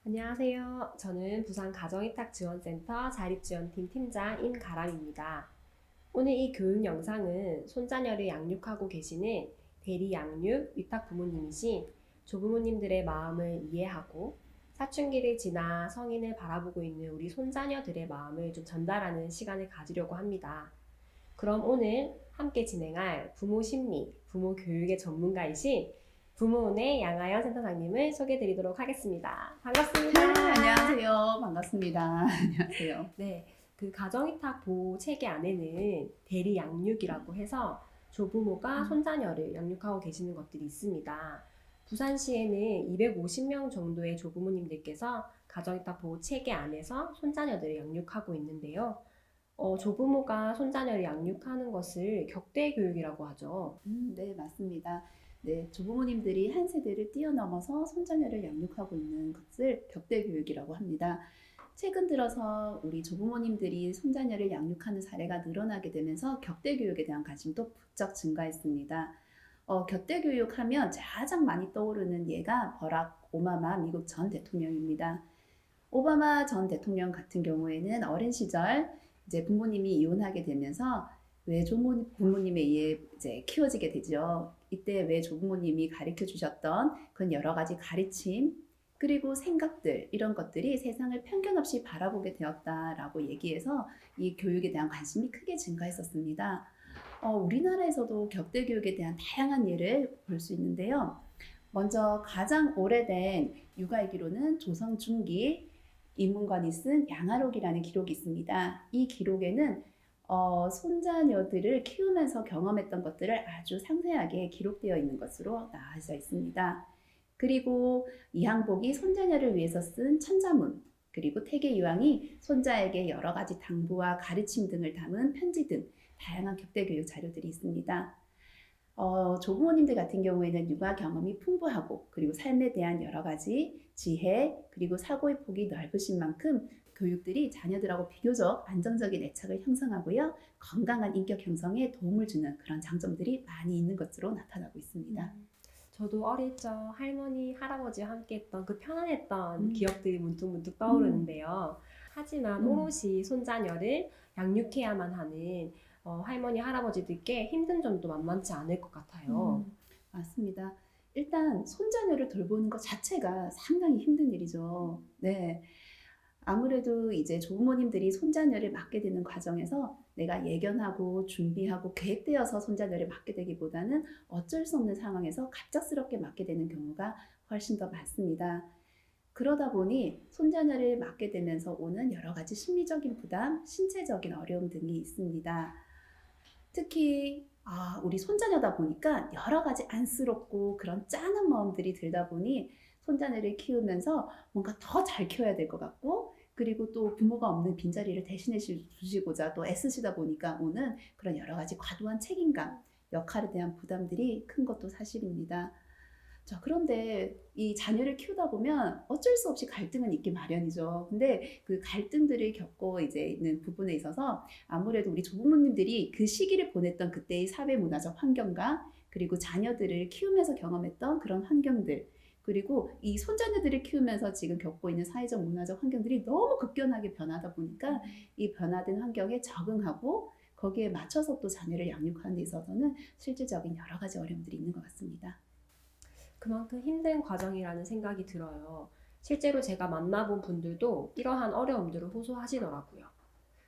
안녕하세요. 저는 부산 가정위탁지원센터 자립지원팀 팀장 임가람입니다. 오늘 이 교육 영상은 손자녀를 양육하고 계시는 대리 양육 위탁 부모님이신 조부모님들의 마음을 이해하고 사춘기를 지나 성인을 바라보고 있는 우리 손자녀들의 마음을 좀 전달하는 시간을 가지려고 합니다. 그럼 오늘 함께 진행할 부모 심리, 부모 교육의 전문가이신 부모은의 양아연 센터장님을 소개해드리도록 하겠습니다. 반갑습니다. 안녕하세요. 반갑습니다. 안녕하세요. 네, 그 가정위탁 보호 체계 안에는 대리 양육이라고 해서 조부모가 손자녀를 양육하고 계시는 것들이 있습니다. 부산시에는 250명 정도의 조부모님들께서 가정위탁 보호 체계 안에서 손자녀들을 양육하고 있는데요. 조부모가 손자녀를 양육하는 것을 격대 교육이라고 하죠. 네, 맞습니다. 네, 조부모님들이 한 세대를 뛰어넘어서 손자녀를 양육하고 있는 것을 격대 교육이라고 합니다. 최근 들어서 우리 조부모님들이 손자녀를 양육하는 사례가 늘어나게 되면서 격대 교육에 대한 관심도 부쩍 증가했습니다. 격대 교육하면 가장 많이 떠오르는 예가 버락 오바마 미국 전 대통령입니다. 오바마 전 대통령 같은 경우에는 어린 시절 이제 부모님이 이혼하게 되면서 외조모 부모님에 의해 이제 키워지게 되죠. 이때 외조부모님이 가르쳐 주셨던 그런 여러 가지 가르침 그리고 생각들 이런 것들이 세상을 편견 없이 바라보게 되었다라고 얘기해서 이 교육에 대한 관심이 크게 증가했었습니다. 우리나라에서도 격대 교육에 대한 다양한 예를 볼 수 있는데요. 먼저 가장 오래된 육아일기로는 조선 중기 인문관이 쓴 양아록이라는 기록이 있습니다. 이 기록에는 손자녀들을 키우면서 경험했던 것들을 아주 상세하게 기록되어 있는 것으로 나와져 있습니다. 그리고 이항복이 손자녀를 위해서 쓴 천자문, 그리고 태계유황이 손자에게 여러 가지 당부와 가르침 등을 담은 편지 등 다양한 격대교육 자료들이 있습니다. 조부모님들 같은 경우에는 육아 경험이 풍부하고 그리고 삶에 대한 여러 가지 지혜 그리고 사고의 폭이 넓으신 만큼 교육들이 자녀들하고 비교적 안정적인 애착을 형성하고요. 건강한 인격 형성에 도움을 주는 그런 장점들이 많이 있는 것으로 나타나고 있습니다. 저도 어릴 적 할머니, 할아버지와 함께 했던 그 편안했던 기억들이 문득문득 떠오르는데요. 하지만 오롯이 손자녀를 양육해야만 하는 할머니, 할아버지들께 힘든 점도 만만치 않을 것 같아요. 맞습니다. 일단 손자녀를 돌보는 것 자체가 상당히 힘든 일이죠. 네. 아무래도 이제 조부모님들이 손자녀를 맡게 되는 과정에서 내가 예견하고 준비하고 계획되어서 손자녀를 맡게 되기보다는 어쩔 수 없는 상황에서 갑작스럽게 맡게 되는 경우가 훨씬 더 많습니다. 그러다 보니 손자녀를 맡게 되면서 오는 여러 가지 심리적인 부담, 신체적인 어려움 등이 있습니다. 특히 우리 손자녀다 보니까 여러 가지 안쓰럽고 그런 짠한 마음들이 들다 보니 손자녀를 키우면서 뭔가 더 잘 키워야 될 것 같고 그리고 또 부모가 없는 빈자리를 대신해 주시고자 또 애쓰시다 보니까 오는 그런 여러 가지 과도한 책임감, 역할에 대한 부담들이 큰 것도 사실입니다. 자, 그런데 이 자녀를 키우다 보면 어쩔 수 없이 갈등은 있기 마련이죠. 근데 그 갈등들을 겪고 이제 있는 부분에 있어서 아무래도 우리 조부모님들이 그 시기를 보냈던 그때의 사회 문화적 환경과 그리고 자녀들을 키우면서 경험했던 그런 환경들 그리고 이 손자녀들을 키우면서 지금 겪고 있는 사회적 문화적 환경들이 너무 급변하게 변하다 보니까 이 변화된 환경에 적응하고 거기에 맞춰서 또 자녀를 양육하는 데 있어서는 실질적인 여러 가지 어려움들이 있는 것 같습니다. 그만큼 힘든 과정이라는 생각이 들어요. 실제로 제가 만나본 분들도 이러한 어려움들을 호소하시더라고요.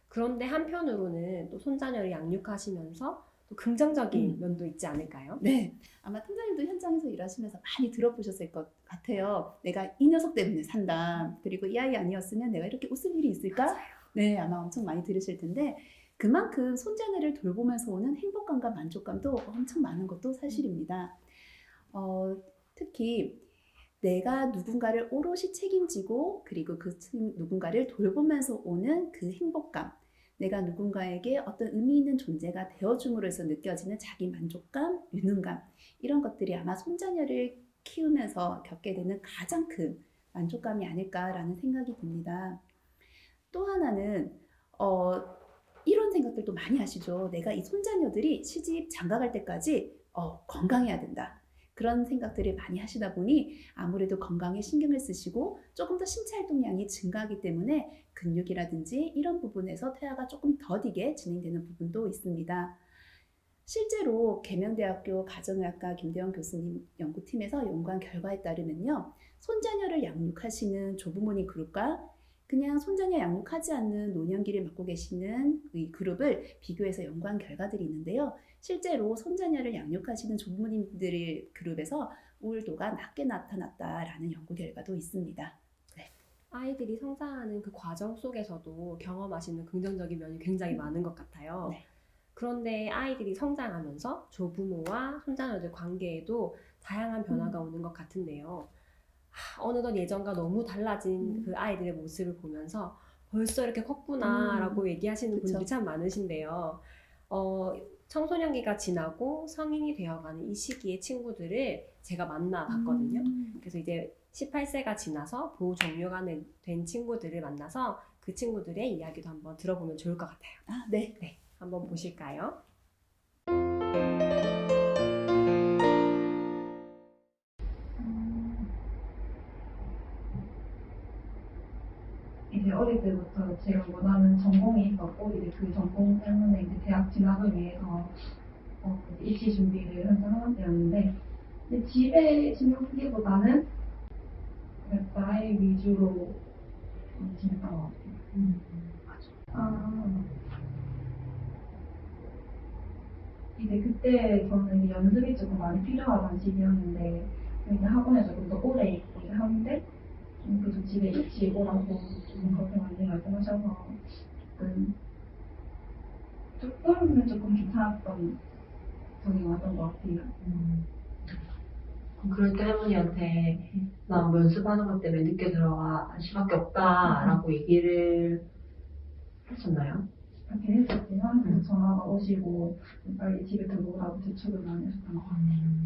그런데 한편으로는 또 손자녀를 양육하시면서 또 긍정적인 면도 있지 않을까요? 네, 아마 팀장님도 현장에서 일하시면서 많이 들어보셨을 것 같아요. 내가 이 녀석 때문에 산다. 그리고 이 아이 아니었으면 내가 이렇게 웃을 일이 있을까? 맞아요. 네, 아마 엄청 많이 들으실 텐데 그만큼 손자녀를 돌보면서 오는 행복감과 만족감도 엄청 많은 것도 사실입니다. 특히 내가 누군가를 오롯이 책임지고 그리고 그 누군가를 돌보면서 오는 그 행복감, 내가 누군가에게 어떤 의미 있는 존재가 되어줌으로 해서 느껴지는 자기 만족감, 유능감 이런 것들이 아마 손자녀를 키우면서 겪게 되는 가장 큰 만족감이 아닐까라는 생각이 듭니다. 또 하나는 이런 생각들도 많이 하시죠. 내가 이 손자녀들이 시집 장가갈 때까지 건강해야 된다. 그런 생각들을 많이 하시다 보니 아무래도 건강에 신경을 쓰시고 조금 더 신체 활동량이 증가하기 때문에 근육이라든지 이런 부분에서 태아가 조금 더디게 진행되는 부분도 있습니다. 실제로 계명대학교 가정의학과 김대원 교수님 연구팀에서 연구한 결과에 따르면요, 손자녀를 양육하시는 조부모님 그룹과 그냥 손자녀 양육하지 않는 노년기를 맞고 계시는 이 그룹을 비교해서 연구한 결과들이 있는데요. 실제로 손자녀를 양육하시는 조부모님들의 그룹에서 우울도가 낮게 나타났다라는 연구 결과도 있습니다. 아이들이 성장하는 그 과정 속에서도 경험하시는 긍정적인 면이 굉장히 많은 것 같아요. 네. 그런데 아이들이 성장하면서 조부모와 손자녀들 관계에도 다양한 변화가 오는 것 같은데요. 어느덧 예전과 너무 달라진 그 아이들의 모습을 보면서 벌써 이렇게 컸구나라고 얘기하시는 그쵸. 분들이 참 많으신데요. 청소년기가 지나고 성인이 되어가는 이 시기의 친구들을 제가 만나봤거든요. 그래서 이제 18세가 지나서 보호 종료가 된 친구들을 만나서 그 친구들의 이야기도 한번 들어보면 좋을 것 같아요. 아, 네. 네, 한번 보실까요? 이제 어릴 때부터 제가 원하는 전공이 있었고 이제 그 전공 때문에 이제 대학 진학을 위해서 입시 준비를 현재 하는 때였는데 근데 집에 신경 쓰기보다는 그냥 나의 위주로 지냈던 것 같아요. 아, 이제 그때 저는 이제 연습이 조금 많이 필요하던 시기였는데 이제 학원에 조금 더 오래 있고 하는데 좀 계속 집에 일찍 오라고 좀 그렇게 많이 말씀하셔서 조금은 조금 괜찮았던 적이 왔던 것 같아요. 그럼 그럴 때 할머니한테 나 뭐 연습하는 것 때문에 늦게 들어갈 수밖에 없다라고 얘기를 하셨나요? 그렇게 했었지만 계속 전화가 오시고 빨리 집에 들어오라고 재촉을 많이 하셨던 것 같아요.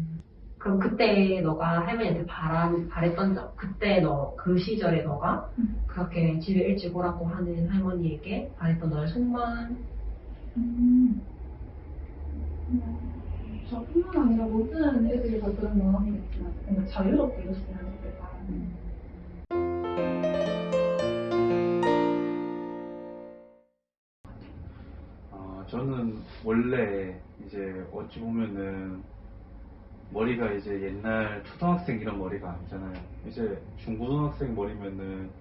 그럼 그때 너가 할머니한테 바랬던 점, 그때 너 그 시절에 너가 그렇게 집에 일찍 오라고 하는 할머니에게 바랬던 너의 속마음? 저뿐만 아니라 모든 애들이 다 그런 마음이겠지만 그냥 자유롭게 일었으면 좋겠다. 저는 원래 이제 어찌 보면은 머리가 이제 옛날 초등학생 이런 머리가 아니잖아요. 이제 중고등학생 머리면은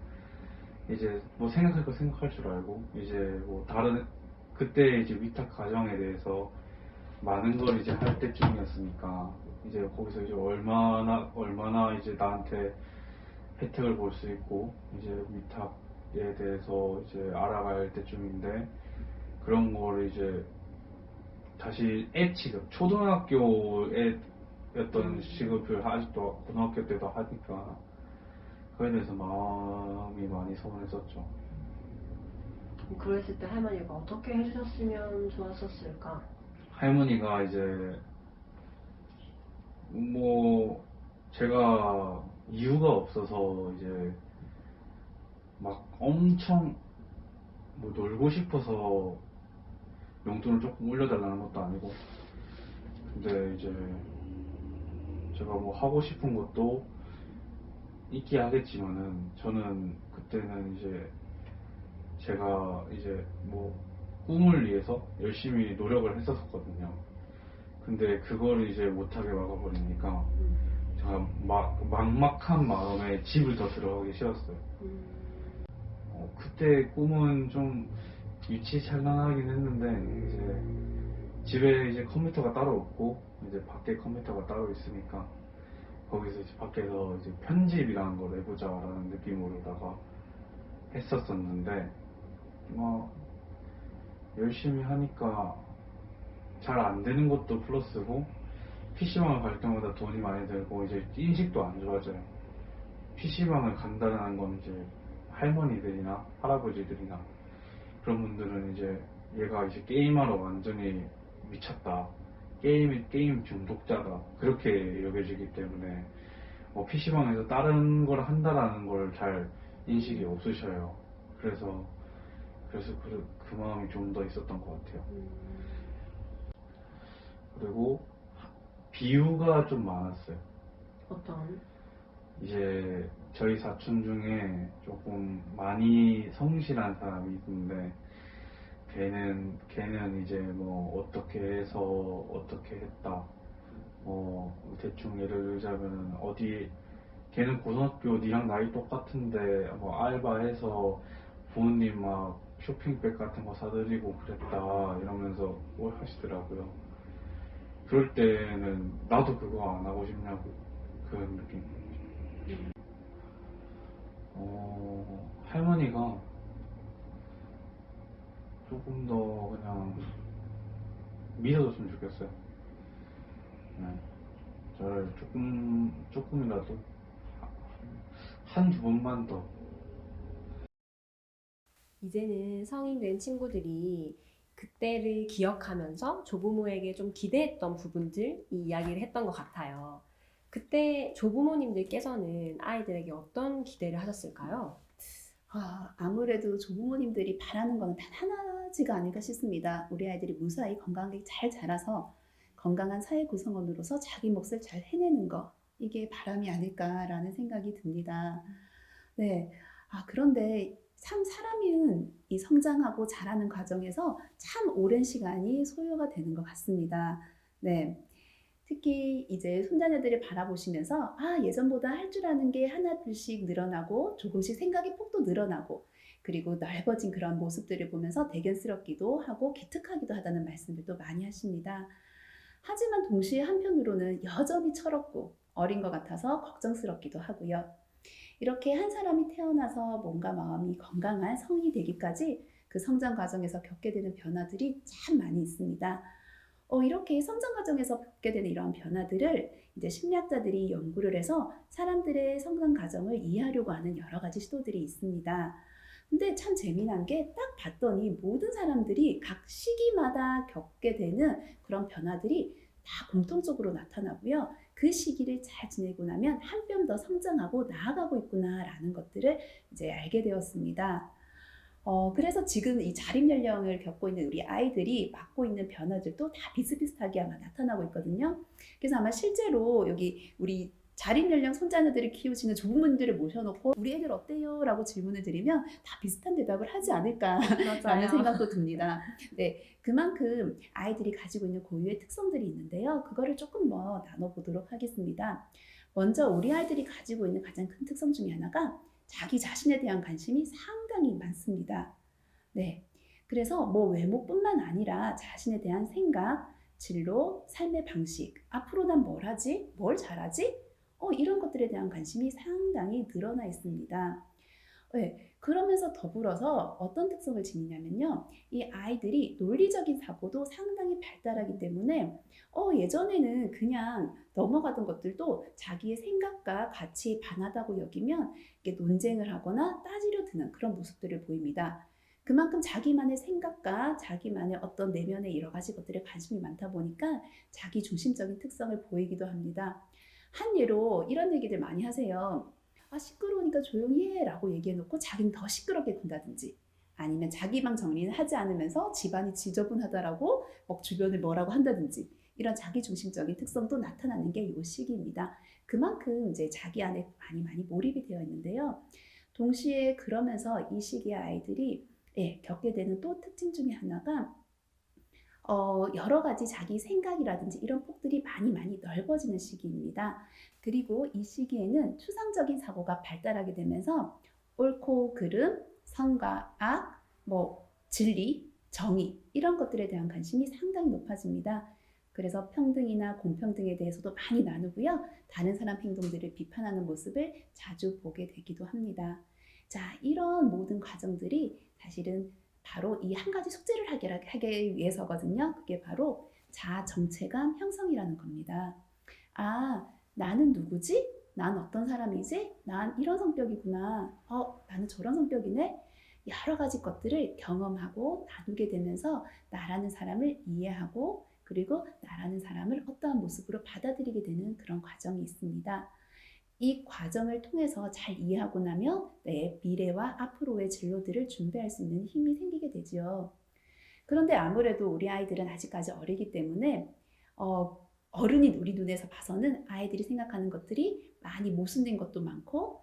이제 뭐 생각할 거 생각할 줄 알고 이제 뭐 다른 그때 이제 위탁 가정에 대해서 많은 걸 이제 할 때쯤이었으니까 이제 거기서 이제 얼마나 이제 나한테 혜택을 볼 수 있고 이제 위탁에 대해서 이제 알아갈 때쯤인데 그런 거를 이제 다시 애 취급 초등학교에 였던 시급을 아직도 고등학교 때도 하니까 그에 대해서 마음이 많이 서운했었죠. 그랬을 때 할머니가 어떻게 해주셨으면 좋았었을까? 할머니가 이제 뭐 제가 이유가 없어서 이제 막 엄청 뭐 놀고 싶어서 용돈을 조금 올려달라는 것도 아니고 근데 이제 제가 뭐 하고 싶은 것도 있긴 하겠지만은 저는 그때는 이제 제가 이제 뭐 꿈을 위해서 열심히 노력을 했었거든요. 근데 그거를 이제 못하게 막아버리니까 제가 막막한 마음에 집을 더 들어가기 싫었어요. 그때 꿈은 좀 유치찬란하긴 했는데 이제 집에 이제 컴퓨터가 따로 없고 이제 밖에 컴퓨터가 따로 있으니까 거기서 이제 밖에서 이제 편집이라는 걸 해보자라는 느낌으로다가 했었었는데 열심히 하니까 잘 안 되는 것도 플러스고 PC방을 갈 때마다 돈이 많이 들고 이제 인식도 안 좋아져요. PC방을 간다는 건 이제 할머니들이나 할아버지들이나 그런 분들은 이제 얘가 이제 게임하러 완전히 미쳤다. 게임 중독자다. 그렇게 여겨지기 때문에 PC방에서 다른 걸 한다라는 걸 잘 인식이 없으셔요. 그래서 그 마음이 좀 더 있었던 것 같아요. 그리고 비유가 좀 많았어요. 어떤? 이제 저희 사촌 중에 조금 많이 성실한 사람이 있는데 걔는 이제 뭐 어떻게 해서 어떻게 했다. 대충 예를 들자면 어디 걔는 고등학교 니랑 나이 똑같은데 뭐 알바해서 부모님 막 쇼핑백 같은 거 사드리고 그랬다 이러면서 뭘 하시더라고요. 그럴 때는 나도 그거 안 하고 싶냐고 그런 느낌. 할머니가 조금 더 그냥 믿어줬으면 좋겠어요. 네. 저를 조금이라도 한두 번만 더. 이제는 성인 된 친구들이 그때를 기억하면서 조부모에게 좀 기대했던 부분들 이 이야기를 했던 것 같아요. 그때 조부모님들께서는 아이들에게 어떤 기대를 하셨을까요? 아무래도 조부모님들이 바라는 거는 단 하나지가 아닐까 싶습니다. 우리 아이들이 무사히 건강하게 잘 자라서 건강한 사회 구성원으로서 자기 몫을 잘 해내는 거, 이게 바람이 아닐까라는 생각이 듭니다. 네. 그런데 참 사람은 이 성장하고 자라는 과정에서 참 오랜 시간이 소요가 되는 것 같습니다. 네. 특히 이제 손자녀들을 바라보시면서 예전보다 할 줄 아는 게 하나 둘씩 늘어나고 조금씩 생각의 폭도 늘어나고 그리고 넓어진 그런 모습들을 보면서 대견스럽기도 하고 기특하기도 하다는 말씀들도 많이 하십니다. 하지만 동시에 한편으로는 여전히 철없고 어린 것 같아서 걱정스럽기도 하고요. 이렇게 한 사람이 태어나서 몸과 마음이 건강한 성인이 되기까지 그 성장 과정에서 겪게 되는 변화들이 참 많이 있습니다. 이렇게 성장 과정에서 겪게 되는 이러한 변화들을 이제 심리학자들이 연구를 해서 사람들의 성장 과정을 이해하려고 하는 여러 가지 시도들이 있습니다. 근데 참 재미난 게 딱 봤더니 모든 사람들이 각 시기마다 겪게 되는 그런 변화들이 다 공통적으로 나타나고요. 그 시기를 잘 지내고 나면 한 뼘 더 성장하고 나아가고 있구나라는 것들을 이제 알게 되었습니다. 그래서 지금 이 자립 연령을 겪고 있는 우리 아이들이 맡고 있는 변화들도 다 비슷비슷하게 아마 나타나고 있거든요. 그래서 아마 실제로 여기 우리 자립 연령 손자녀들을 키우시는 조부모님들을 모셔놓고 우리 애들 어때요? 라고 질문을 드리면 다 비슷한 대답을 하지 않을까라는 생각도 듭니다. 네, 그만큼 아이들이 가지고 있는 고유의 특성들이 있는데요. 그거를 조금 더 나눠보도록 하겠습니다. 먼저 우리 아이들이 가지고 있는 가장 큰 특성 중에 하나가 자기 자신에 대한 관심이 상당히 많습니다. 네, 그래서 뭐 외모뿐만 아니라 자신에 대한 생각, 진로, 삶의 방식, 앞으로 난 뭘 하지? 뭘 잘하지? 이런 것들에 대한 관심이 상당히 늘어나 있습니다. 네, 그러면서 더불어서 어떤 특성을 지니냐면요. 이 아이들이 논리적인 사고도 상당히 발달하기 때문에 예전에는 그냥 넘어가던 것들도 자기의 생각과 가치에 반하다고 여기면 이렇게 논쟁을 하거나 따지려 드는 그런 모습들을 보입니다. 그만큼 자기만의 생각과 자기만의 어떤 내면의 여러 가지 것들에 관심이 많다 보니까 자기 중심적인 특성을 보이기도 합니다. 한 예로 이런 얘기들 많이 하세요. 시끄러우니까 조용히 해 라고 얘기해놓고 자기는 더 시끄럽게 군다든지 아니면 자기 방 정리는 하지 않으면서 집안이 지저분하다라고 주변을 뭐라고 한다든지 이런 자기중심적인 특성도 나타나는 게 이 시기입니다. 그만큼 이제 자기 안에 많이 몰입이 되어 있는데요. 동시에 그러면서 이 시기의 아이들이 겪게 되는 또 특징 중에 하나가 여러 가지 자기 생각이라든지 이런 폭들이 많이 넓어지는 시기입니다. 그리고 이 시기에는 추상적인 사고가 발달하게 되면서 옳고 그름, 선과 악, 진리, 정의 이런 것들에 대한 관심이 상당히 높아집니다. 그래서 평등이나 공평등에 대해서도 많이 나누고요. 다른 사람 행동들을 비판하는 모습을 자주 보게 되기도 합니다. 자, 이런 모든 과정들이 사실은 바로 이 한 가지 숙제를 하기 위해서거든요. 그게 바로 자아 정체감 형성이라는 겁니다. 나는 누구지? 난 어떤 사람이지? 난 이런 성격이구나. 나는 저런 성격이네? 여러 가지 것들을 경험하고 나누게 되면서 나라는 사람을 이해하고 그리고 나라는 사람을 어떠한 모습으로 받아들이게 되는 그런 과정이 있습니다. 이 과정을 통해서 잘 이해하고 나면 내 미래와 앞으로의 진로들을 준비할 수 있는 힘이 생기게 되죠. 그런데 아무래도 우리 아이들은 아직까지 어리기 때문에 어른인 우리 눈에서 봐서는 아이들이 생각하는 것들이 많이 모순된 것도 많고,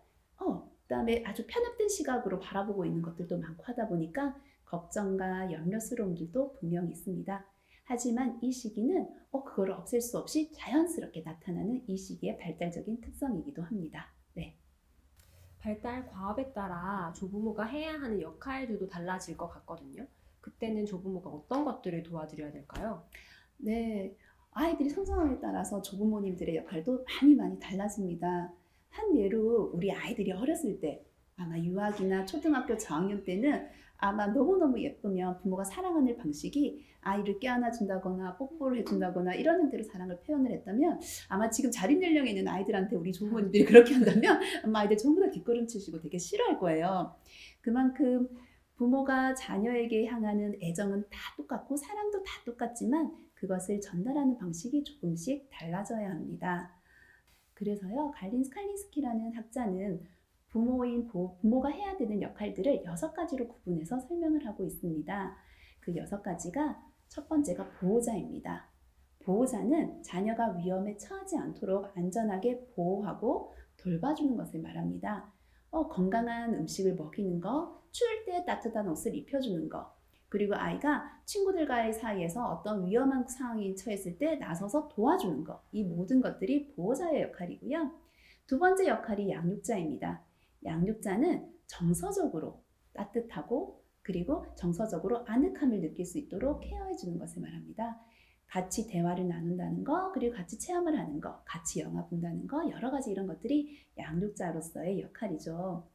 그다음에 아주 편협된 시각으로 바라보고 있는 것들도 많고 하다 보니까 걱정과 염려스러움들도 분명히 있습니다. 하지만 이 시기는 그걸 없앨 수 없이 자연스럽게 나타나는 이 시기의 발달적인 특성이기도 합니다. 네. 발달 과업에 따라 조부모가 해야 하는 역할들도 달라질 것 같거든요. 그때는 조부모가 어떤 것들을 도와드려야 될까요? 네, 아이들이 성장함에 따라서 조부모님들의 역할도 많이 달라집니다. 한 예로 우리 아이들이 어렸을 때 아마 유아기나 초등학교 저학년 때는 아마 너무너무 예쁘면 부모가 사랑하는 방식이 아이를 껴안아준다거나 뽀뽀를 해준다거나 이런 대로 사랑을 표현을 했다면 아마 지금 자립 연령에 있는 아이들한테 우리 조부모님들이 그렇게 한다면 아마 아이들 전부 다 뒷걸음치시고 되게 싫어할 거예요. 그만큼 부모가 자녀에게 향하는 애정은 다 똑같고 사랑도 다 똑같지만 그것을 전달하는 방식이 조금씩 달라져야 합니다. 그래서요, 갈린 스칼린스키라는 학자는 부모가 해야 되는 역할들을 6가지로 구분해서 설명을 하고 있습니다. 그 6가지가 첫 번째가 보호자입니다. 보호자는 자녀가 위험에 처하지 않도록 안전하게 보호하고 돌봐주는 것을 말합니다. 건강한 음식을 먹이는 거, 추울 때 따뜻한 옷을 입혀주는 거, 그리고 아이가 친구들과의 사이에서 어떤 위험한 상황에 처했을 때 나서서 도와주는 거, 이 모든 것들이 보호자의 역할이고요. 두 번째 역할이 양육자입니다. 양육자는 정서적으로 따뜻하고 그리고 정서적으로 아늑함을 느낄 수 있도록 케어해 주는 것을 말합니다. 같이 대화를 나눈다는 거, 그리고 같이 체험을 하는 거, 같이 영화 본다는 거, 여러 가지 이런 것들이 양육자로서의 역할이죠.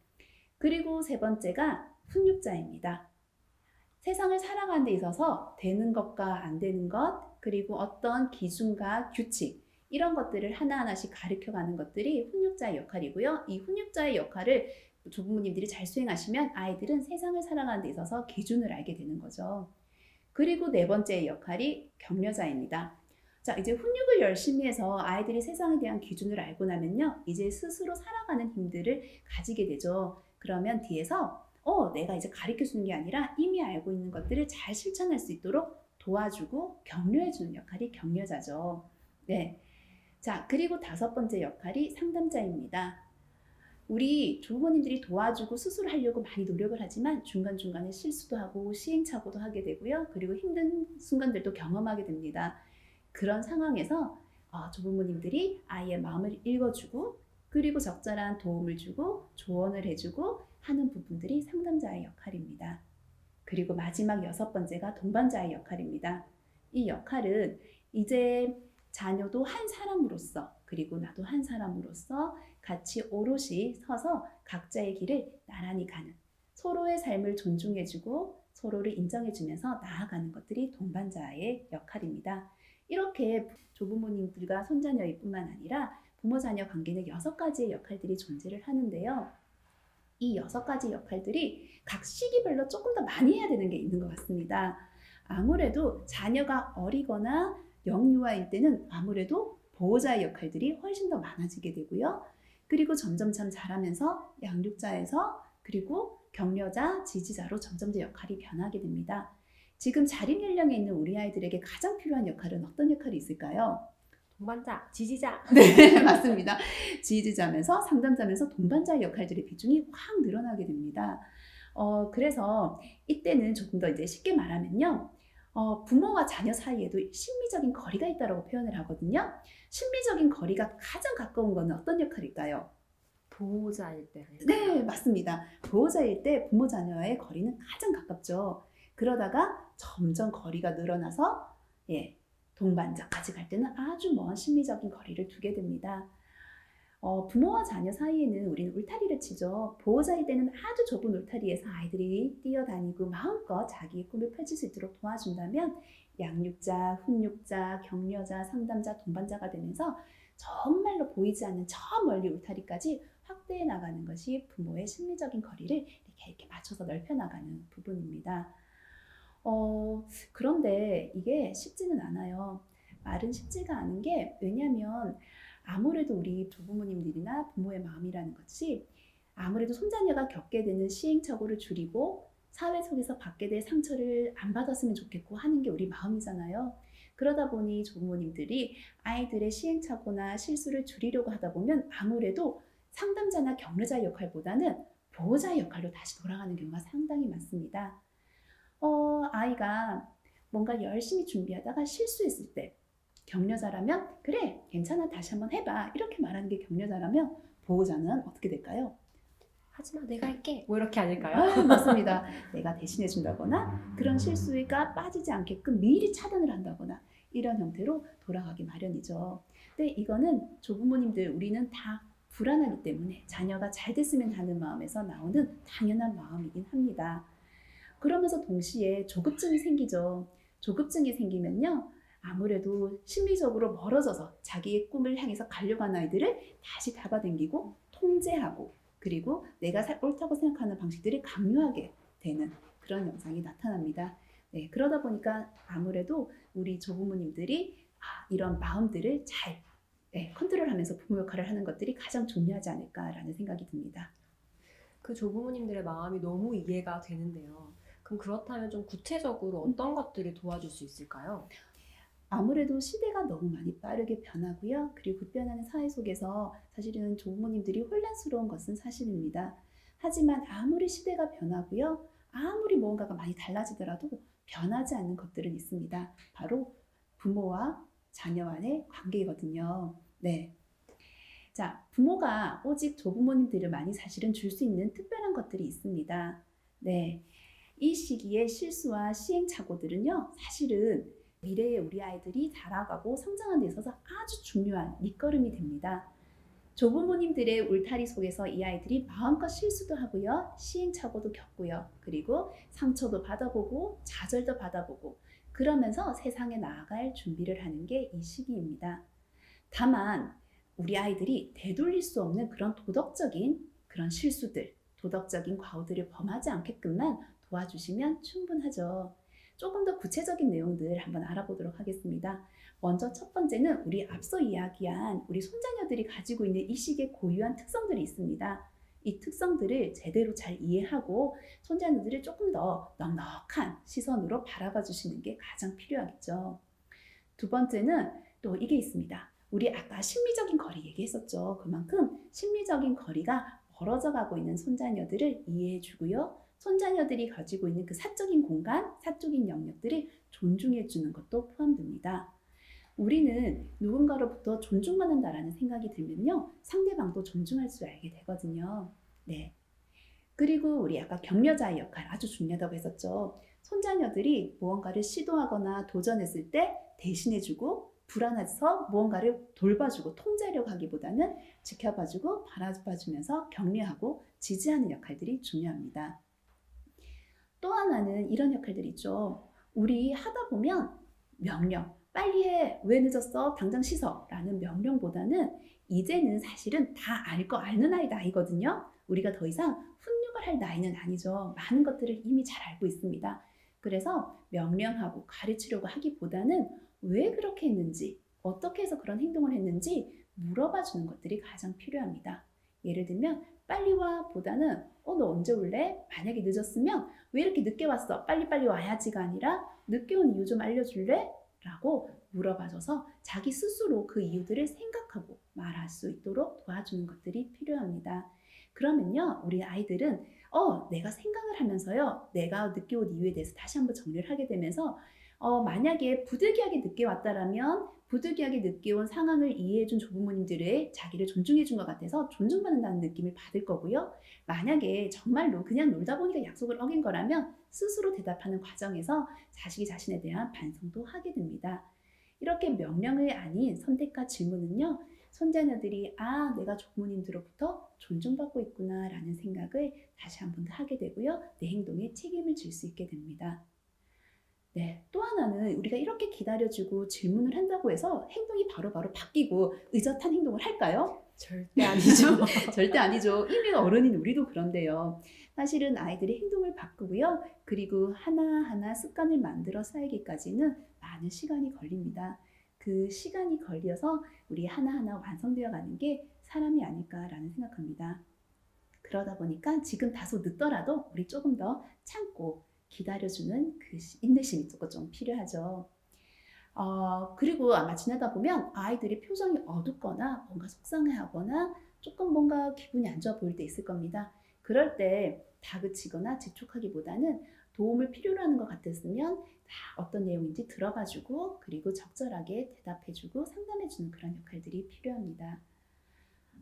그리고 세 번째가 훈육자입니다. 세상을 살아가는 데 있어서 되는 것과 안 되는 것, 그리고 어떤 기준과 규칙, 이런 것들을 하나하나씩 가르쳐가는 것들이 훈육자의 역할이고요. 이 훈육자의 역할을 조부모님들이 잘 수행하시면 아이들은 세상을 살아가는 데 있어서 기준을 알게 되는 거죠. 그리고 네 번째의 역할이 격려자입니다. 자, 이제 훈육을 열심히 해서 아이들이 세상에 대한 기준을 알고 나면요, 이제 스스로 살아가는 힘들을 가지게 되죠. 그러면 뒤에서 내가 이제 가르쳐주는 게 아니라 이미 알고 있는 것들을 잘 실천할 수 있도록 도와주고 격려해주는 역할이 격려자죠. 네. 자, 그리고 5번째 역할이 상담자입니다. 우리 조부모님들이 도와주고 스스로 하려고 많이 노력을 하지만 중간중간에 실수도 하고 시행착오도 하게 되고요. 그리고 힘든 순간들도 경험하게 됩니다. 그런 상황에서 조부모님들이 아이의 마음을 읽어주고 그리고 적절한 도움을 주고 조언을 해주고 하는 부분들이 상담자의 역할입니다. 그리고 마지막 6번째가 동반자의 역할입니다. 이 역할은 이제 자녀도 한 사람으로서 그리고 나도 한 사람으로서 같이 오롯이 서서 각자의 길을 나란히 가는, 서로의 삶을 존중해주고 서로를 인정해주면서 나아가는 것들이 동반자의 역할입니다. 이렇게 조부모님들과 손자녀일 뿐만 아니라 부모-자녀 관계는 6가지의 역할들이 존재를 하는데요. 이 6가지 역할들이 각 시기별로 조금 더 많이 해야 되는 게 있는 것 같습니다. 아무래도 자녀가 어리거나 영유아일 때는 아무래도 보호자의 역할들이 훨씬 더 많아지게 되고요. 그리고 점점 자라면서 양육자에서 그리고 격려자, 지지자로 점점 더 역할이 변하게 됩니다. 지금 자립 연령에 있는 우리 아이들에게 가장 필요한 역할은 어떤 역할이 있을까요? 동반자, 지지자. 네, 맞습니다. 지지자면서 상담자면서 동반자의 역할들의 비중이 확 늘어나게 됩니다. 그래서 이때는 조금 더 이제 쉽게 말하면요. 부모와 자녀 사이에도 심리적인 거리가 있다고 표현을 하거든요. 심리적인 거리가 가장 가까운 것은 어떤 역할일까요? 보호자일 때. 네, 맞습니다. 보호자일 때 부모 자녀와의 거리는 가장 가깝죠. 그러다가 점점 거리가 늘어나서 동반자까지 갈 때는 아주 먼 심리적인 거리를 두게 됩니다. 부모와 자녀 사이에는 우리는 울타리를 치죠. 보호자일 때는 아주 좁은 울타리에서 아이들이 뛰어다니고 마음껏 자기의 꿈을 펼칠 수 있도록 도와준다면 양육자, 훈육자, 격려자, 상담자, 동반자가 되면서 정말로 보이지 않는 저 멀리 울타리까지 확대해 나가는 것이 부모의 심리적인 거리를 이렇게 맞춰서 넓혀 나가는 부분입니다. 그런데 이게 쉽지는 않아요. 말은 쉽지가 않은 게 왜냐하면 아무래도 우리 조부모님들이나 부모의 마음이라는 것이 아무래도 손자녀가 겪게 되는 시행착오를 줄이고 사회 속에서 받게 될 상처를 안 받았으면 좋겠고 하는 게 우리 마음이잖아요. 그러다 보니 조부모님들이 아이들의 시행착오나 실수를 줄이려고 하다 보면 아무래도 상담자나 격려자 역할보다는 보호자의 역할로 다시 돌아가는 경우가 상당히 많습니다. 아이가 뭔가 열심히 준비하다가 실수했을 때 격려자라면 그래 괜찮아 다시 한번 해봐 이렇게 말하는 게 격려자라면 보호자는 어떻게 될까요? 하지마 내가 할게. 뭐 이렇게 아닐까요? 맞습니다. 내가 대신해 준다거나 그런 실수가 빠지지 않게끔 미리 차단을 한다거나 이런 형태로 돌아가기 마련이죠. 근데 이거는 조부모님들 우리는 다 불안하기 때문에 자녀가 잘 됐으면 하는 마음에서 나오는 당연한 마음이긴 합니다. 그러면서 동시에 조급증이 생기죠. 조급증이 생기면요. 아무래도 심리적으로 멀어져서 자기의 꿈을 향해서 가려고 하는 아이들을 다시 잡아당기고 통제하고 그리고 내가 옳다고 생각하는 방식들이 강요하게 되는 그런 현상이 나타납니다. 네, 그러다 보니까 아무래도 우리 조부모님들이 이런 마음들을 잘 컨트롤하면서 부모 역할을 하는 것들이 가장 중요하지 않을까라는 생각이 듭니다. 그 조부모님들의 마음이 너무 이해가 되는데요. 그럼 그렇다면 좀 구체적으로 어떤 것들을 도와줄 수 있을까요? 아무래도 시대가 너무 많이 빠르게 변하고요. 그리고 급변하는 사회 속에서 사실은 조부모님들이 혼란스러운 것은 사실입니다. 하지만 아무리 시대가 변하고요. 아무리 무언가가 많이 달라지더라도 변하지 않는 것들은 있습니다. 바로 부모와 자녀 간의 관계거든요. 네. 자, 부모가 오직 조부모님들을 많이 사실은 줄 수 있는 특별한 것들이 있습니다. 네. 이 시기의 실수와 시행착오들은요. 사실은 미래에 우리 아이들이 자라가고 성장하는 데 있어서 아주 중요한 밑거름이 됩니다. 조부모님들의 울타리 속에서 이 아이들이 마음껏 실수도 하고요. 시행착오도 겪고요. 그리고 상처도 받아보고 좌절도 받아보고 그러면서 세상에 나아갈 준비를 하는 게 이 시기입니다. 다만 우리 아이들이 되돌릴 수 없는 그런 도덕적인 그런 실수들, 도덕적인 과오들을 범하지 않게끔만 도와주시면 충분하죠. 조금 더 구체적인 내용들 한번 알아보도록 하겠습니다. 먼저 첫 번째는 우리 앞서 이야기한 우리 손자녀들이 가지고 있는 이 시기의 고유한 특성들이 있습니다. 이 특성들을 제대로 잘 이해하고 손자녀들을 조금 더 넉넉한 시선으로 바라봐 주시는 게 가장 필요하겠죠. 두 번째는 또 이게 있습니다. 우리 아까 심리적인 거리 얘기했었죠. 그만큼 심리적인 거리가 멀어져 가고 있는 손자녀들을 이해해 주고요. 손자녀들이 가지고 있는 그 사적인 공간, 사적인 영역들을 존중해 주는 것도 포함됩니다. 우리는 누군가로부터 존중받는다라는 생각이 들면요. 상대방도 존중할 줄 알게 되거든요. 네. 그리고 우리 아까 격려자의 역할 아주 중요하다고 했었죠. 손자녀들이 무언가를 시도하거나 도전했을 때 대신해주고 불안해서 무언가를 돌봐주고 통제하려고 하기보다는 지켜봐주고 바라봐주면서 격려하고 지지하는 역할들이 중요합니다. 또 하나는 이런 역할들이 있죠. 우리 하다 보면 명령, 빨리 해, 왜 늦었어, 당장 씻어 라는 명령보다는 이제는 사실은 다 알 거 아는 나이거든요. 우리가 더 이상 훈육을 할 나이는 아니죠. 많은 것들을 이미 잘 알고 있습니다. 그래서 명령하고 가르치려고 하기보다는 왜 그렇게 했는지, 어떻게 해서 그런 행동을 했는지 물어봐 주는 것들이 가장 필요합니다. 예를 들면 빨리 와 보다는 너 언제 올래? 만약에 늦었으면 왜 이렇게 늦게 왔어? 빨리빨리 와야지가 아니라 늦게 온 이유 좀 알려줄래? 라고 물어봐줘서 자기 스스로 그 이유들을 생각하고 말할 수 있도록 도와주는 것들이 필요합니다. 그러면요 우리 아이들은 내가 생각을 하면서요 내가 늦게 온 이유에 대해서 다시 한번 정리를 하게 되면서 만약에 부득이하게 늦게 왔다라면 부득이하게 늦게 온 상황을 이해해준 조부모님들의 자기를 존중해준 것 같아서 존중받는다는 느낌을 받을 거고요. 만약에 정말로 그냥 놀다 보니까 약속을 어긴 거라면 스스로 대답하는 과정에서 자식이 자신에 대한 반성도 하게 됩니다. 이렇게 명령이 아닌 선택과 질문은요. 손자녀들이 내가 조부모님들로부터 존중받고 있구나 라는 생각을 다시 한 번 더 하게 되고요. 내 행동에 책임을 질 수 있게 됩니다. 네, 또 하나는 우리가 이렇게 기다려주고 질문을 한다고 해서 행동이 바로바로 바뀌고 의젓한 행동을 할까요? 절대 아니죠. 절대 아니죠. 이미 어른인 우리도 그런데요. 사실은 아이들이 행동을 바꾸고요. 그리고 하나하나 습관을 만들어 쌓이기까지는 많은 시간이 걸립니다. 그 시간이 걸려서 우리 하나하나 완성되어 가는 게 사람이 아닐까라는 생각합니다. 그러다 보니까 지금 다소 늦더라도 우리 조금 더 참고 기다려주는 그 인내심이 좀 필요하죠. 그리고 아마 지나다 보면 아이들이 표정이 어둡거나 뭔가 속상해하거나 조금 뭔가 기분이 안 좋아 보일 때 있을 겁니다. 그럴 때 다그치거나 재촉하기보다는 도움을 필요로 하는 것 같았으면 다 어떤 내용인지 들어봐주고 그리고 적절하게 대답해주고 상담해주는 그런 역할들이 필요합니다.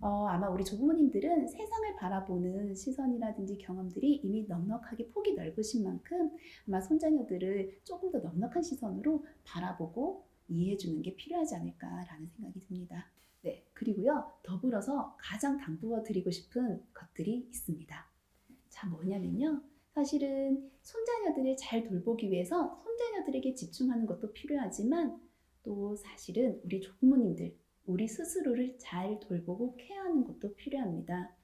아마 우리 조부모님들은 세상을 바라보는 시선이라든지 경험들이 이미 넉넉하게 폭이 넓으신 만큼 아마 손자녀들을 조금 더 넉넉한 시선으로 바라보고 이해해주는 게 필요하지 않을까라는 생각이 듭니다. 네, 그리고요, 더불어서 가장 당부드리고 싶은 것들이 있습니다. 자, 뭐냐면요. 사실은 손자녀들을 잘 돌보기 위해서 손자녀들에게 집중하는 것도 필요하지만 또 사실은 우리 조부모님들, 우리 스스로를 잘 돌보고 케어하는 것도 필요합니다.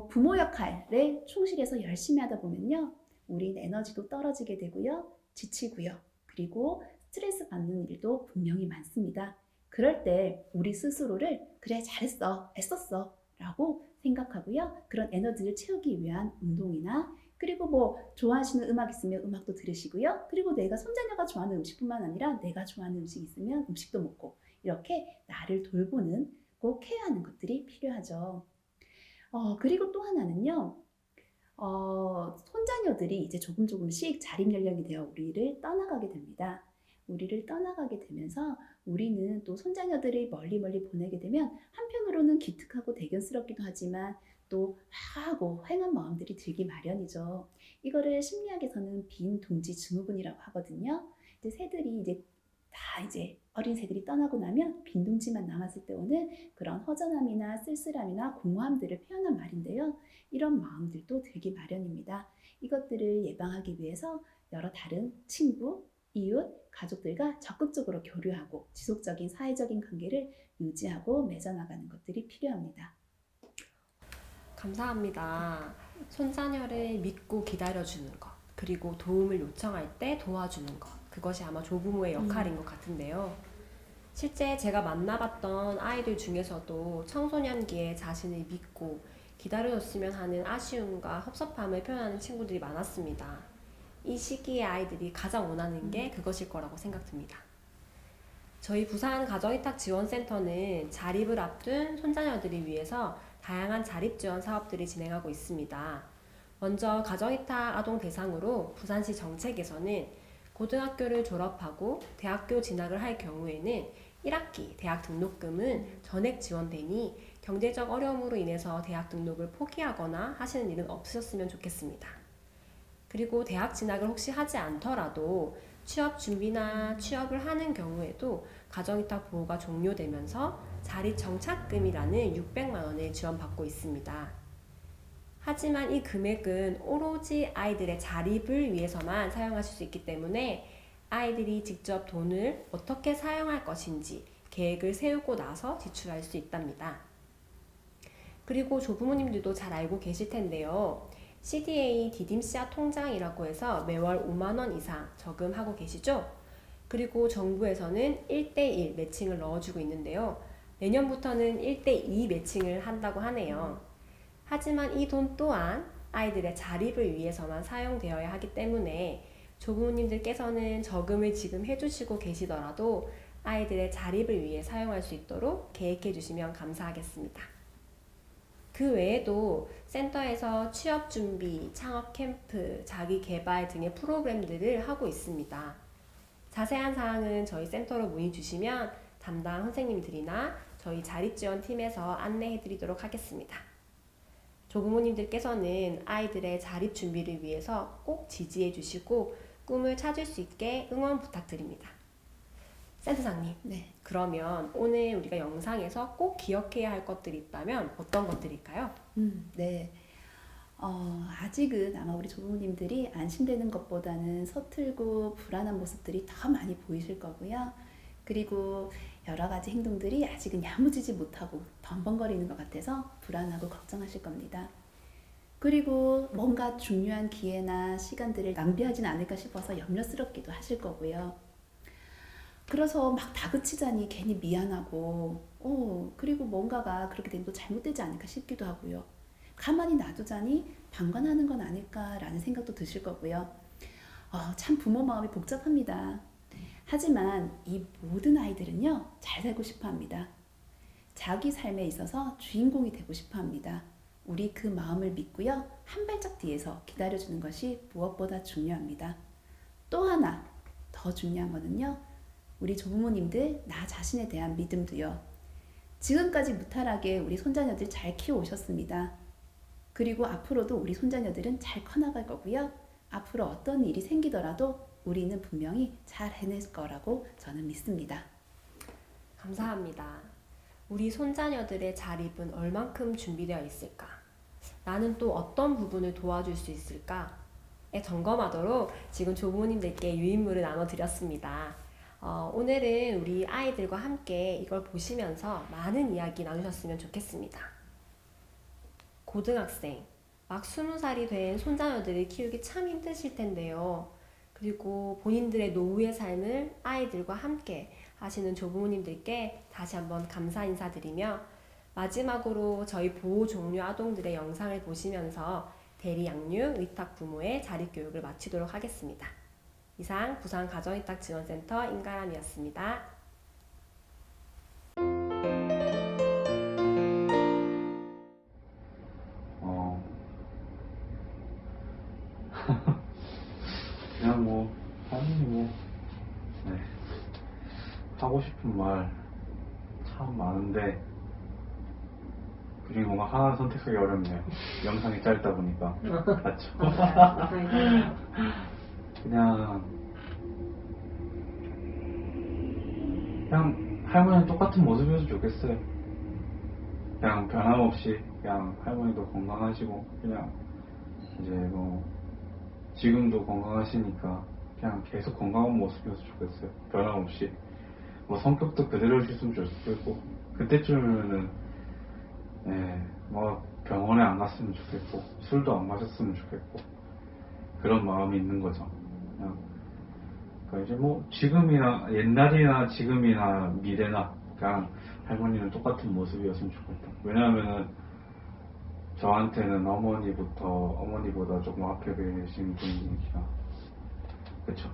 부모 역할에 충실해서 열심히 하다 보면요. 우리 에너지도 떨어지게 되고요. 지치고요. 그리고 스트레스 받는 일도 분명히 많습니다. 그럴 때 우리 스스로를 그래 잘했어, 애썼어 라고 생각하고요. 그런 에너지를 채우기 위한 운동이나 그리고 뭐 좋아하시는 음악 있으면 음악도 들으시고요. 그리고 내가 손자녀가 좋아하는 음식뿐만 아니라 내가 좋아하는 음식 있으면 음식도 먹고 이렇게 나를 돌보는 꼭 케어하는 것들이 필요하죠. 그리고 또 하나는요. 손자녀들이 이제 조금씩 자립 연령이 되어 우리를 떠나가게 됩니다. 우리를 떠나가게 되면서 우리는 또 손자녀들을 멀리 보내게 되면 한편으로는 기특하고 대견스럽기도 하지만 또 화하고 휑한 마음들이 들기 마련이죠. 이거를 심리학에서는 빈 동지 증후군이라고 하거든요. 이제 새들이 이제 어린 새들이 떠나고 나면 빈 동지만 남았을 때 오는 그런 허전함이나 쓸쓸함이나 공허함들을 표현한 말인데요. 이런 마음들도 들기 마련입니다. 이것들을 예방하기 위해서 여러 다른 친구, 이웃, 가족들과 적극적으로 교류하고 지속적인 사회적인 관계를 유지하고 맺어나가는 것들이 필요합니다. 감사합니다. 손자녀를 믿고 기다려주는 것, 그리고 도움을 요청할 때 도와주는 것, 그것이 아마 조부모의 역할인 것 같은데요. 실제 제가 만나봤던 아이들 중에서도 청소년기에 자신을 믿고 기다려줬으면 하는 아쉬움과 섭섭함을 표현하는 친구들이 많았습니다. 이 시기에 아이들이 가장 원하는 게 그것일 거라고 생각됩니다. 저희 부산 가정의탁지원센터는 자립을 앞둔 손자녀들을 위해서 다양한 자립 지원 사업들을 진행하고 있습니다. 먼저 가정의탁 아동 대상으로 부산시 정책에서는 고등학교를 졸업하고 대학교 진학을 할 경우에는 1학기 대학 등록금은 전액 지원되니 경제적 어려움으로 인해서 대학 등록을 포기하거나 하시는 일은 없으셨으면 좋겠습니다. 그리고 대학 진학을 혹시 하지 않더라도 취업 준비나 취업을 하는 경우에도 가정의탁 보호가 종료되면서 자립정착금이라는 600만 원을 지원받고 있습니다. 하지만 이 금액은 오로지 아이들의 자립을 위해서만 사용하실 수 있기 때문에 아이들이 직접 돈을 어떻게 사용할 것인지 계획을 세우고 나서 지출할 수 있답니다. 그리고 조부모님들도 잘 알고 계실 텐데요. CDA 디딤씨앗 통장이라고 해서 매월 5만 원 이상 저금하고 계시죠? 그리고 정부에서는 1대1 매칭을 넣어주고 있는데요. 내년부터는 1대2 매칭을 한다고 하네요. 하지만 이 돈 또한 아이들의 자립을 위해서만 사용되어야 하기 때문에 조부모님들께서는 저금을 지금 해주시고 계시더라도 아이들의 자립을 위해 사용할 수 있도록 계획해 주시면 감사하겠습니다. 그 외에도 센터에서 취업 준비, 창업 캠프, 자기 개발 등의 프로그램들을 하고 있습니다. 자세한 사항은 저희 센터로 문의 주시면 담당 선생님들이나 저희 자립지원팀에서 안내해 드리도록 하겠습니다. 조부모님들께서는 아이들의 자립 준비를 위해서 꼭 지지해 주시고 꿈을 찾을 수 있게 응원 부탁드립니다. 센터장님, 네. 그러면 오늘 우리가 영상에서 꼭 기억해야 할 것들이 있다면 어떤 것들일까요? 네. 아직은 아마 우리 조부모님들이 안심되는 것보다는 서툴고 불안한 모습들이 더 많이 보이실 거고요. 그리고 여러 가지 행동들이 아직은 야무지지 못하고 벙벙거리는 것 같아서 불안하고 걱정하실 겁니다. 그리고 뭔가 중요한 기회나 시간들을 낭비하진 않을까 싶어서 염려스럽기도 하실 거고요. 그래서 막 다그치자니 괜히 미안하고 그리고 뭔가가 그렇게 되면 또 잘못되지 않을까 싶기도 하고요. 가만히 놔두자니 방관하는 건 아닐까라는 생각도 드실 거고요. 참 부모 마음이 복잡합니다. 하지만 이 모든 아이들은요, 잘 살고 싶어 합니다. 자기 삶에 있어서 주인공이 되고 싶어 합니다. 우리 그 마음을 믿고요, 한 발짝 뒤에서 기다려주는 것이 무엇보다 중요합니다. 또 하나 더 중요한 거는요, 우리 조부모님들 나 자신에 대한 믿음도요. 지금까지 무탈하게 우리 손자녀들 잘 키워오셨습니다. 그리고 앞으로도 우리 손자녀들은 잘 커나갈 거고요. 앞으로 어떤 일이 생기더라도 우리는 분명히 잘 해낼 거라고 저는 믿습니다. 감사합니다. 우리 손자녀들의 자립은 얼만큼 준비되어 있을까? 나는 또 어떤 부분을 도와줄 수 있을까?에 점검하도록 지금 조부모님들께 유인물을 나눠드렸습니다. 오늘은 우리 아이들과 함께 이걸 보시면서 많은 이야기 나누셨으면 좋겠습니다. 고등학생, 막 20살이 된 손자녀들을 키우기 참 힘드실 텐데요. 그리고 본인들의 노후의 삶을 아이들과 함께 하시는 조부모님들께 다시 한번 감사 인사드리며, 마지막으로 저희 보호 종료 아동들의 영상을 보시면서 대리 양육 위탁 부모의 자립교육을 마치도록 하겠습니다. 이상 부산 가정위탁지원센터 임가람이었습니다. 그냥 뭐 당연히 뭐 네. 하고 싶은 말 참 많은데 그중에 뭔가 하나 선택하기 어렵네요. 영상이 짧다 보니까. 맞죠? 그냥 할머니는 똑같은 모습이어서 좋겠어요. 그냥 변함없이 그냥 할머니도 건강하시고 그냥 이제 뭐 지금도 건강하시니까 그냥 계속 건강한 모습이어서 좋겠어요. 변함없이 뭐 성격도 그대로셨으면 좋겠고, 그때쯤이면은 뭐 병원에 안 갔으면 좋겠고 술도 안 마셨으면 좋겠고 그런 마음이 있는 거죠. 그냥 그러니까 이제 뭐 지금이나 옛날이나 지금이나 미래나 그냥 할머니는 똑같은 모습이었으면 좋겠다. 왜냐하면은 저한테는 어머니보다 조금 앞에 계신 분이니까. 그쵸?